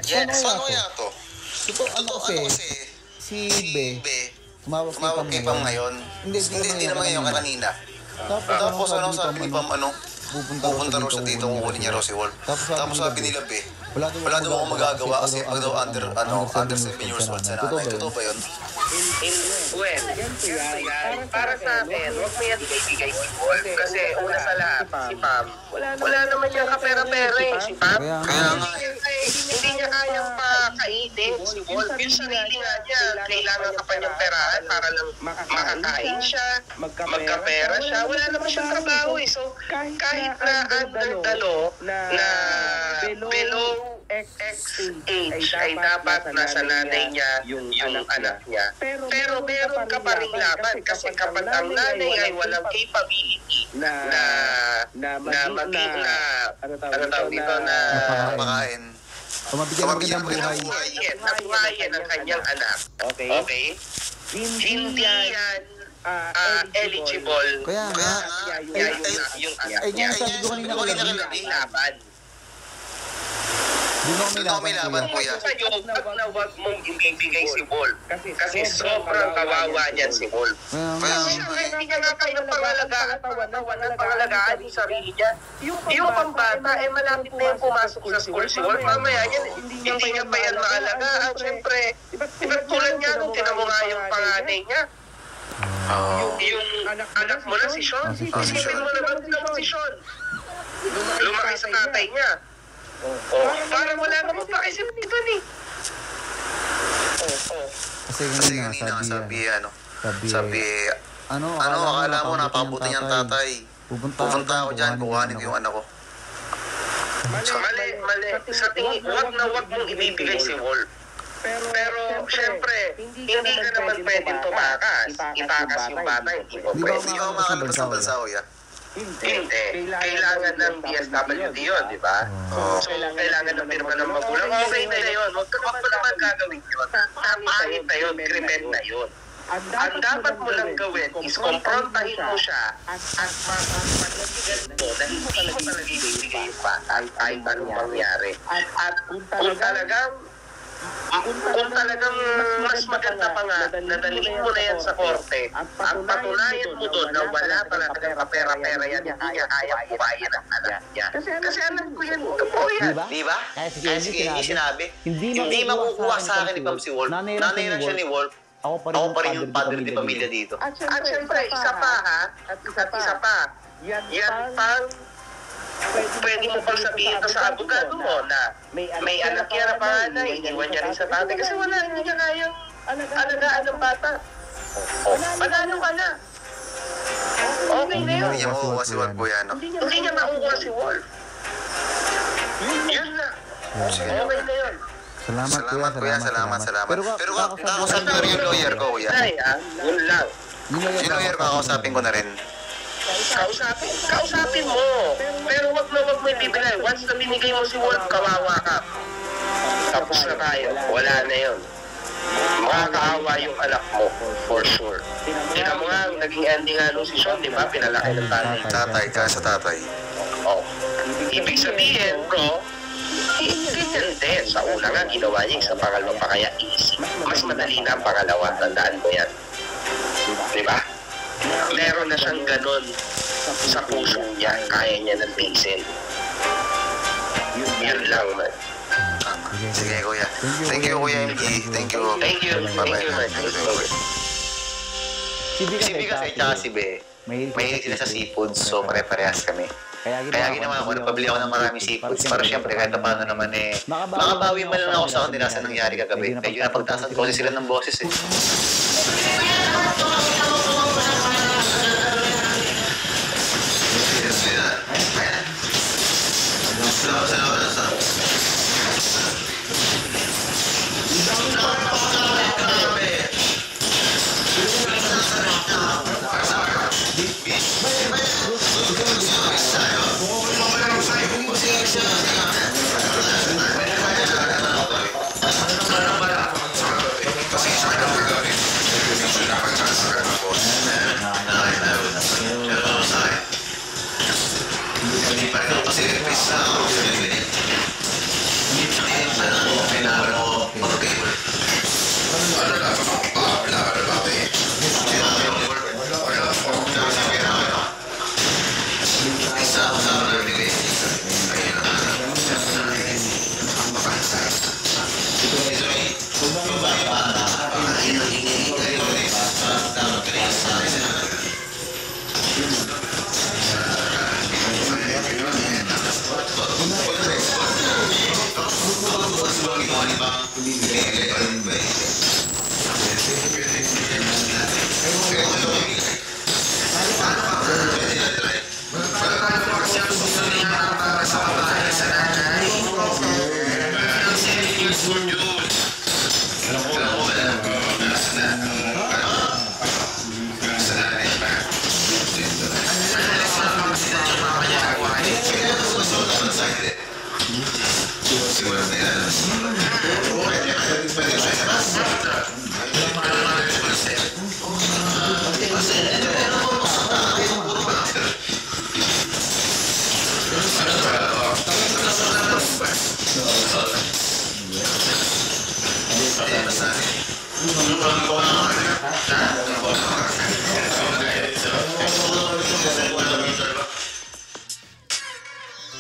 Yes, paano kaya to? Totoo, kasi, si Be, tumawag kay Pam ngayon. Hindi naman ngayon kanina. Tapos sabi ni Pam, pupunta raw siya dito, kukunin niya raw si Wolf. Tapos sabi nila, Be, wala daw akong magagawa kasi pag daw under 7 years old sa nanay. Totoo ba yun? Well, para sa akin, huwag mo yan ibigay si Wolf. Kasi una sa lahat, si Pam, wala naman yung kapera-pera eh. Si Pam, Kaya nga hindi niya kayang pakainin si Wolf. Yung sarili nga niya, kailangan ka pa niyang perahan para lang makakain siya, magkapera siya. Wala naman siyang trabaho eh. So, kahit na under na below X age ay dapat nasa nanay niya yung anak niya. Pero meron ka pa ring laban kasi kapag ang nanay ay walang capability na maging na makain. Mabigyan ng buhay. Nabuhayan ang kanyang anak. Okay? Hindi yan eligible. Kaya nga. Yung Ay, nga sabi ko kanina laban. Doon ako may laban, kuya. Sa'yo, wag mong ibibigay si Wolf. Kasi sobrang kawawa niyan si Wolf. Kasi hindi niya nga kayo pangalagaan yung sarili niya. Yung pambata, malapit na yung pumasok sa school si Wolf. Mamaya yan, hindi niya pa yan maalagaan. Siyempre, tulad niya nung tinamunga yung panganay niya. Yung anak mo na si Sean. Isipin mo naman si Sean. Lumaki sa tatay niya. Parang wala namang pakisip dito ni. Kasi ganun nga, akala mo napakabuti niyang tatay. Pupunta ako dyan, kuhanin ko yung anak ko. Mali. Sa tingin, wag mong ibibigay si Wolf. Pero, syempre, hindi ka naman pwedeng tumakas. Itakas yung bata, hindi mo pwede. Hindi ako makalabas sa bansa, kuya. Hindi. Kailangan ng DSWD yun, di ba? So, kailangan ng firma ng magulang. Okay na yun. Huwag mo naman gagawin yun. Pangit na yun. Krimen na yun. Ang dapat mo lang gawin is komprontahin mo siya at paglapigan mo na hindi mo talaga ibibigay yung bata kahit anong mangyari. At kung talagang mas maganda pa nga, nadalhin mo na yan sa korte at patunayan mo doon na wala talagang kapera-pera yan, hindi niya kaya buhayin ang anak niya. Kasi alam ko yan, totoo yan. Diba? Kaya si Kenny sinabi, hindi makukuha sa akin ni Pam si Wolf. Nanay lang siya ni Wolf. Ako pa rin yung padre de pamilya dito. At syempre, isa pa ha, at isa pa, yan pang pwede mo pang sabihin to sa abogado mo na may anak yan na panganay, iniwan niya rin sa tatay kasi hindi niya kayang alagaan ng bata. Panalo ka na. Okay na yun. Hindi niya makukuha si Wolf, kuya, no? Hindi niya makukuha si Wolf. Yan na. Okay na yun. Salamat, kuya. Salamat. Pero kakausapin ko rin yung lawyer ko, kuya. Yun lang. Yung lawyer ko, kakausapin ko na rin. Kausapin mo. Pero wag mo ibibigay. Once na binigay mo si Wolf, kawawa ka. Tapos na tayo. Wala na yun. Makakaawa yung anak mo, for sure. Tingnan mo nga, naging ending nga nung si Sean, di ba? Pinalaki ng tatay. Kaya sa tatay. Ibig sabihin, bro, ganyan din. Sa una nga, ginawa niya sa pangalawa pa kaya easy. Mas madali na ang pangalawa. Tandaan mo yan. Di ba? Meron na siyang ganun sa puso niya. Kaya niya nang tiisin. Yun lang, man. Sige, kuya. Thank you, kuya MG. Thank you. Bye-bye. Si B kasi tsaka si B, mahilig sila sa seafood, so pare-parehas kami. Kaya ginawa ko, nagpabili ako ng maraming seafoods para syempre kahit paano naman makabawi man lang ako sa kanila sa nangyari kagabi. Medyo napagtasan ko sila ng boses eh. pinili ko ba?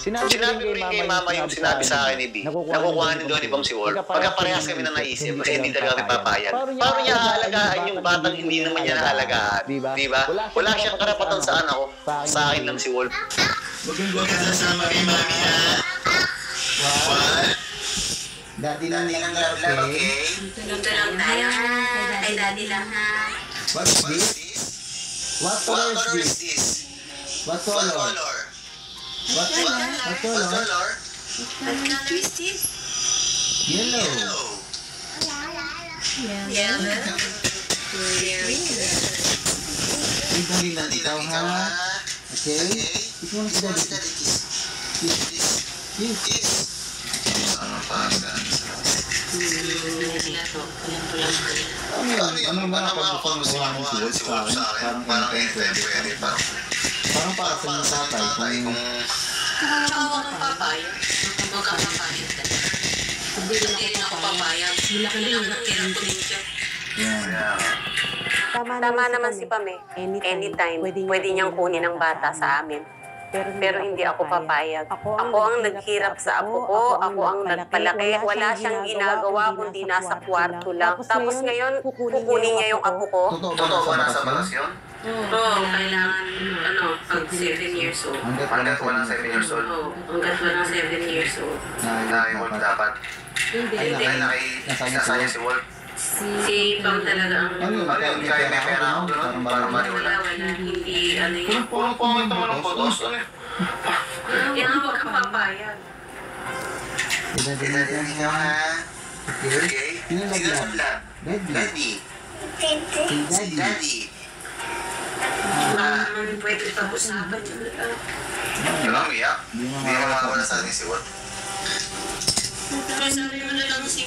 Sinabi ko rin kay mama yung sinabi sa akin ni B. Nakukuha din doon ni Bang si Wolf. Pagka parehas kami na naisip, kasi hindi talaga kami papayag. Paano niya aalagaan yung batang hindi naman niya naalagaan? Diba? Wala siyang karapatan saan ako. Sa akin lang si Wolf. Huwag ka sasama kay mami, ha? What? Daddy lang Daddy lang love, okay? Dito lang tayo, ha? Kay daddy lang, ha? What's What is this? this? What What color color is is this? this? What What color? color? What What color? color? What color is this? Yellow. Yellow. Yellow. Very good. Hindi lang Daddy ikaw lang ikaw, ha. ha? Okay? Okay? Kiss mo na si Kiss mo daddy. si daddy, kiss. Kiss. Kiss. Kiss. Kiss. Ano pa? Ano yun? Ano Ano mga mga pagkukuha pagkukuha ni si Wolf sa akin? Parang anytime pwede. Parang para sa mga tatay. Kung Tsaka huwag kang papayag. Huwag kang papayag. Hindi rin ako papayag. Kailangan ng hirap ko din siya. yan. Tama naman si Pame. Anytime, pwede niyang kunin ang bata sa amin. Pero hindi ako papayag. Ako ang naghirap sa apo ko, ako ang nagpalaki. Wala siyang ginagawa kundi nasa kwarto lang. Tapos ngayon, kukunin niya yung apo ko. Totoo ba nasa balas yun? Oo, kailangan, pag 7 years old. Hanggat walang 7 years old. Oo, hanggat walang 7 years old. Na yung Wolf dapat. Ay, nasaya si Wolf. Si Pam talaga ang... Ano yun? Ano yun? Kaya may pera ako doon para maniwala. Wala. Hindi, ano yun. Purong pumunta mo ng photos. Yan ang huwag kang papayag. Daddy Daddy lang ikaw, ha? Okay? Sino Sino nag-vlog? nag-vlog? Daddy. Daddy. Si daddy. Daddy. Naman pwede pag-usapan yun. Di ba, Mia? Hindi na makawala sa atin si Wolf. Pero sabi mo na lang si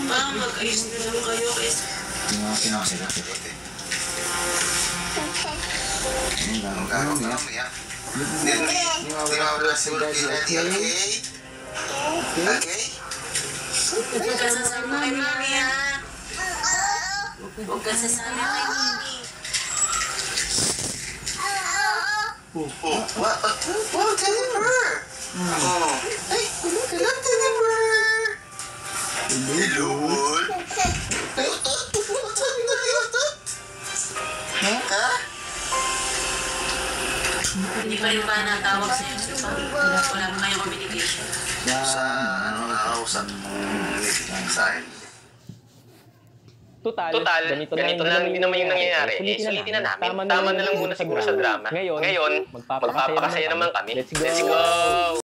mag-ayos na lang kayo kasi Yung mga kinakasila. Ang gagawin ka lang, Mia. Hindi mawala si Wolf kay Daddy, okay? Okay? huwag ka sasama kay mami, ha? Huwag ka sasama kay mami. Oh, what? Oh, Teddy Bear! Oh. Ay, hello, Teddy Bear! Hello, Wolf! Ay, utot! Sabi na kayo, utot! Ha? Hindi pa rin ba natawag sa'yo? Wala pa kayong communication. Sa ano na sa mensahe. Total, ganito lang din naman yung nangyayari. Sulitin na namin. Tama na lang muna siguro sa drama. Ngayon, magpapakasaya naman kami. Let's go!